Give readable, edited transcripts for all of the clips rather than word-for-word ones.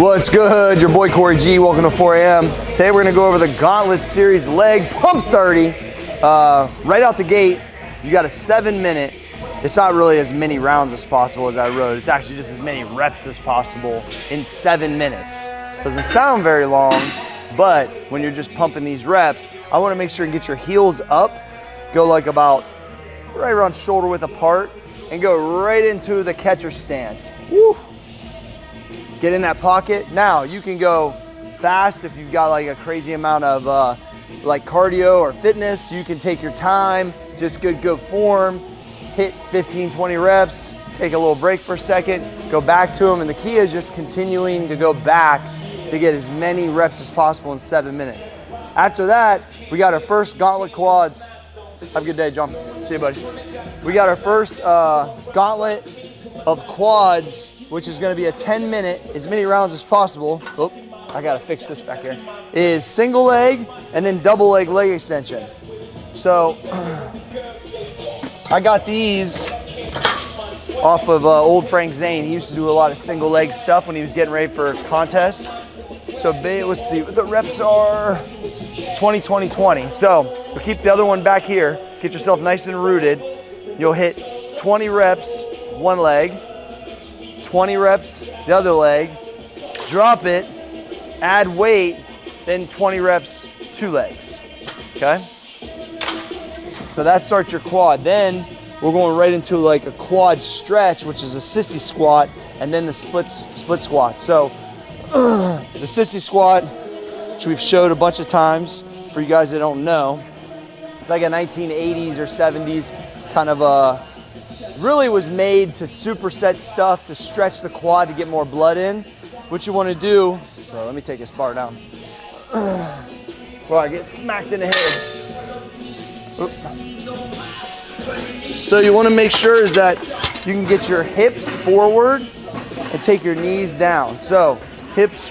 What's good? Your boy Cory G. Welcome to 4 a.m. Today we're gonna go over the Gauntlet Series leg pump 30. Right out the gate, you got a 7-minute. It's not really as many rounds as possible as I wrote. It's actually just as many reps as possible in 7 minutes. Doesn't sound very long, but when you're just pumping these reps, I wanna make sure you get your heels up, go like about right around shoulder width apart, and go right into the catcher stance. Woo. Get in that pocket. Now you can go fast if you've got like a crazy amount of like cardio or fitness. You can take your time, just good form, hit 15, 20 reps, take a little break for a second, go back to them. And the key is just continuing to go back to get as many reps as possible in 7 minutes. After that, we got our first Gauntlet quads. Have a good day, John. See you, buddy. We got our first Gauntlet of quads, which is gonna be a 10-minute, as many rounds as possible. Oh, I gotta fix this back here. Is single leg and then double leg extension. So, I got these off of old Frank Zane. He used to do a lot of single leg stuff when he was getting ready for contests. So let's see what the reps are. 20, 20, 20. So, we'll keep the other one back here. Get yourself nice and rooted. You'll hit 20 reps, one leg. 20 reps, the other leg, drop it, add weight, then 20 reps, 2 legs, okay? So that starts your quad. Then we're going right into like a quad stretch, which is a sissy squat, and then the split squat. So the sissy squat, which we've showed a bunch of times for you guys that don't know, it's like a 1980s or 70s kind of a, really was made to superset stuff to stretch the quad to get more blood in. What you want to do, so let me take this bar down. Well, I get smacked in the head. Oops. So you want to make sure is that you can get your hips forward and take your knees down. So hips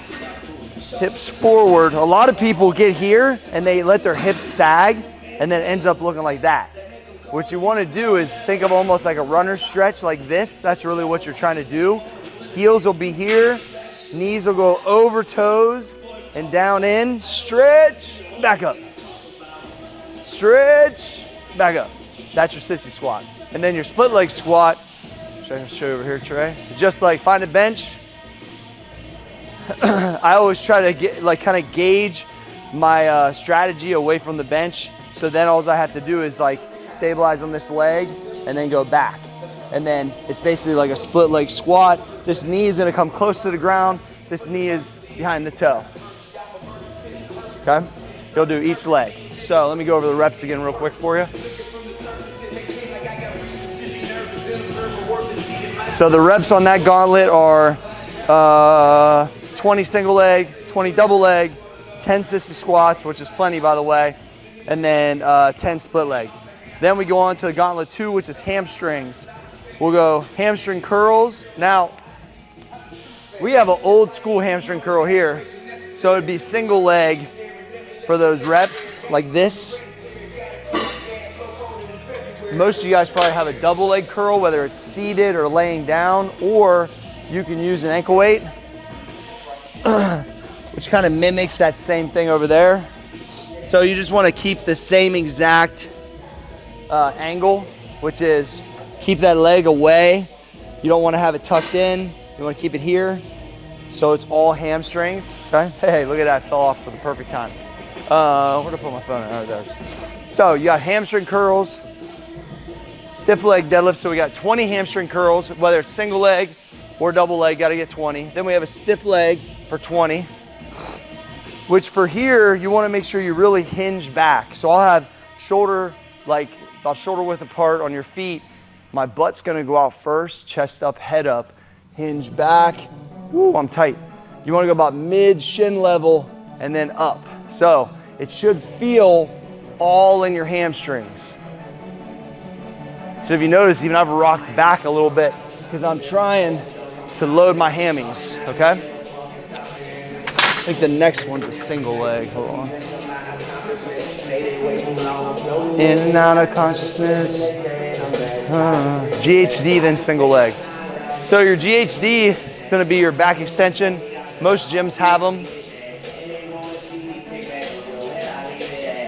forward. A lot of people get here and they let their hips sag and then it ends up looking like that. What you want to do is think of almost like a runner stretch like this. That's really what you're trying to do. Heels will be here, knees will go over toes and down in. Stretch, back up. Stretch, back up. That's your sissy squat. And then your split leg squat, which I can show you over here, Trey. Just like find a bench. I always try to get like kind of gauge my strategy away from the bench. So then all I have to do is like stabilize on this leg and then go back. And then it's basically like a split leg squat. This knee is gonna come close to the ground. This knee is behind the toe. Okay? You'll do each leg. So let me go over the reps again real quick for you. So the reps on that gauntlet are 20 single leg, 20 double leg, 10 sissy squats, which is plenty by the way, and then 10 split leg. Then we go on to the Gauntlet 2, which is hamstrings. We'll go hamstring curls. Now, we have an old school hamstring curl here. So it'd be single leg for those reps, like this. Most of you guys probably have a double leg curl, whether it's seated or laying down, or you can use an ankle weight, which kind of mimics that same thing over there. So you just want to keep the same exact angle, which is keep that leg away. You don't want to have it tucked in. You want to keep it here. So it's all hamstrings. Okay. Hey, look at that. Fell off for the perfect time. Where'd I put my phone? Oh, there it is. So you got hamstring curls, stiff leg deadlift. So we got 20 hamstring curls, whether it's single leg or double leg, got to get 20. Then we have a stiff leg for 20, which for here, you want to make sure you really hinge back. So I'll have shoulder, like about shoulder width apart on your feet. My butt's gonna go out first, chest up, head up, hinge back. Woo, I'm tight. You wanna go about mid shin level and then up. So it should feel all in your hamstrings. So if you notice, even I've rocked back a little bit because I'm trying to load my hammies, okay? I think the next one's a single leg, hold on. In and out of consciousness. GHD, then single leg. So your GHD is going to be your back extension, Most gyms have them.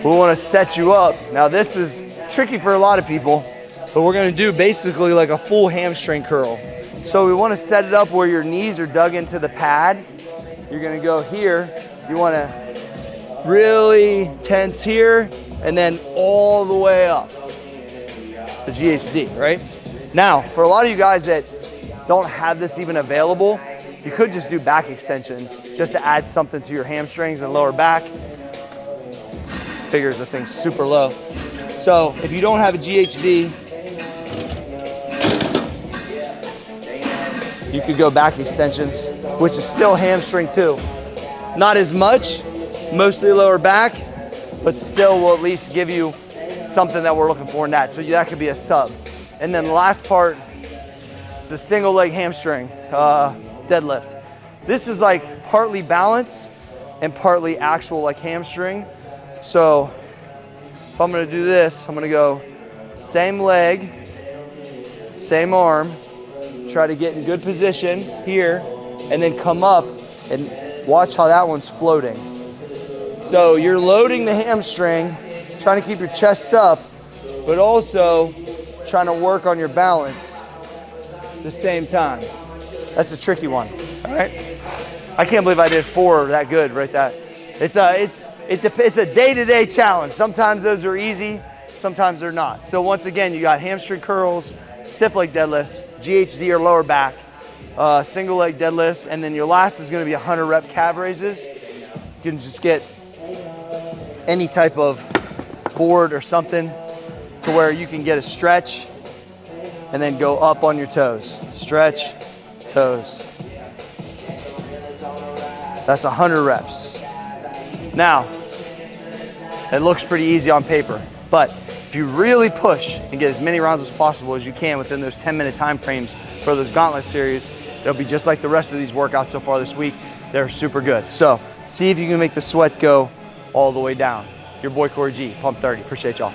We want to set you up. Now this is tricky for a lot of people, but we're going to do basically like a full hamstring curl. So we want to set it up where your knees are dug into the pad. You're going to go here. You want to really tense here and then all the way up. The GHD, right? Now, for a lot of you guys that don't have this even available, you could just do back extensions just to add something to your hamstrings and lower back. Figures the thing's super low. So if you don't have a GHD, you could go back extensions, which is still hamstring too. Not as much, mostly lower back, but still will at least give you something that we're looking for in that. So that could be a sub. And then the last part is a single leg hamstring deadlift. This is like partly balance and partly actual like hamstring. So if I'm gonna do this, I'm gonna go same leg, same arm, try to get in good position here, and then come up and watch how that one's floating. So you're loading the hamstring, trying to keep your chest up, but also trying to work on your balance at the same time. That's a tricky one, all right? I can't believe I did 4 that good right that. It's a day-to-day challenge. Sometimes those are easy, sometimes they're not. So once again, you got hamstring curls, stiff leg deadlifts, GHD or lower back, single leg deadlifts, and then your last is gonna be 100 rep calf raises. You can just get any type of board or something to where you can get a stretch and then go up on your toes. Stretch, toes. That's 100 reps. Now, it looks pretty easy on paper, but if you really push and get as many rounds as possible as you can within those 10-minute time frames for those Gauntlet series, they'll be just like the rest of these workouts so far this week. They're super good. So see if you can make the sweat go all the way down. Your boy Cory G, Pump 30. Appreciate y'all.